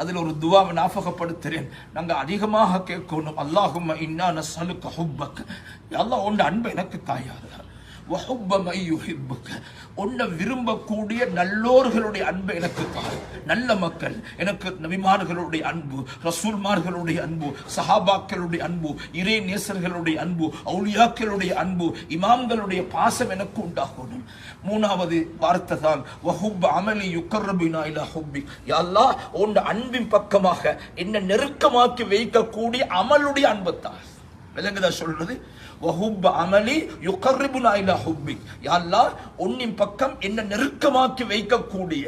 அதில் ஒரு துவாவை ஞாபகப்படுத்துகிறேன். நாங்கள் அதிகமாக கேட்கணும், அல்லாஹும்ம இன்னா நஸ்அலுக ஹுப்பக், யா அல்லாஹ் உன் அன்பை எனக்கு தாயாக, வஹுப்ப மை யுஹிப்புக, உன்னை விரும்பக்கூடிய நல்லோர்களுடைய அன்பை எனக்கு தாய். நல்ல மக்கள் எனக்கு நபிமார்களுடைய அன்பு, ரசூல்மார்களுடைய அன்பு, சஹாபாக்களுடைய அன்பு, இறை நேசர்களுடைய அன்பு, அவுலியாக்களுடைய அன்பு, இமாம்களுடைய பாசம் எனக்கு உண்டாகணும். மூணாவது வார்த்தை தான் வஹுப்ப அமலி யுகர்ரபினா இலா ஹுப்பி, யா அல்லாஹ் உன் அன்பின் பக்கமாக என்ன நெருக்கமாக்கி வைக்கக்கூடிய அமலுடைய அன்பத்தான். விளங்குதா சொல்றது? வஹுப்ப அமலி யுகர்ரிபுனா இலா ஹுப்பிக், யா அல்லாஹ் உன்னின் பக்கம் என்ன நெருக்கமாக்கி வைக்கக்கூடிய,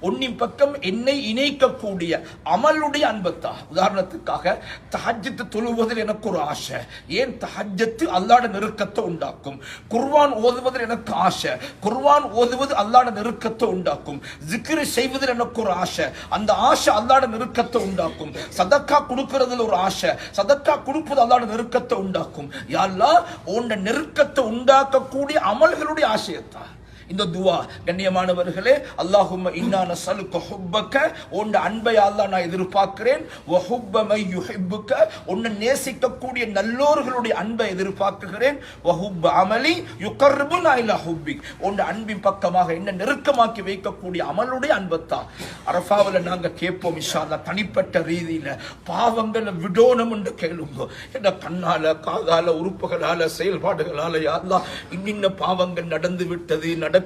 உன்னின் பக்கம் என்னை இணைக்கக்கூடிய அமலுடைய அன்பத்தா. உதாரணத்துக்காக தஹஜ்ஜத் தொழுவதில் எனக்கு ஒரு ஆசை. ஏன்? தஹஜ்ஜத் அல்லாஹ்வுடைய நெருக்கத்தை உண்டாக்கும். குர்ஆன் ஓதுவதில் எனக்கு ஆசை. குர்ஆன் ஓதுவது அல்லாஹ்வுடைய நெருக்கத்தை உண்டாக்கும். ஜிக்ர் செய்வதில் எனக்கு ஒரு ஆசை. அந்த ஆசை அல்லாஹ்வுடைய நெருக்கத்தை உண்டாக்கும். சதக்கா கொடுக்கிறதுல ஒரு ஆசை. சதக்கா கொடுப்பது அல்லாஹ்வுடைய நெருக்கத்தை உண்டாக்கும். யா அல்லாஹ் உன்னுடைய நெருக்கத்தை உண்டாக்கக்கூடிய அமல்களுடைய ஆசையத்தான் இந்த துவா. கண்ணியமானவர்களே, அல்லாஹும்ம இன்னா நஸ்அலுக ஹுப்பக, உன்னுடைய அன்பை அல்லாஹ் நான் எதிர்பார்க்கிறேன். வஹுப்ப மை யுஹிப்புக, உன்னை நேசிக்கக்கூடிய நல்லோர்களுடைய அன்பை எதிர்பார்க்கிறேன். வஹுப்ப அமலி யுகர்ரிபுனா இலா ஹுப்பிக், உன்னுடைய அன்பின் பக்கமாக என்ன நெருக்கமாக்கி வைக்கக்கூடிய அமலுடைய அன்பத்தான். அரஃபாவில் நாங்கள் கேட்போம் இன்ஷா அல்லாஹ், தனிப்பட்ட ரீதியில் பாவங்களை விடோணும் என்று கேளுங்க. என்ற கண்ணால, காதால, உறுப்புகளால, செயல்பாடுகளால யா அல்லாஹ் இன்னின்ன பாவங்கள் நடந்து விட்டது, நடக்குகிறது,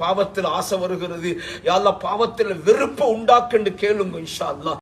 பாவத்தில் ஆசை வருகிறது, யா அல்லாஹ் பாவத்தில் வெறுப்பை உண்டாக்குன்னு கேளுங்க இன்ஷா அல்லாஹ்.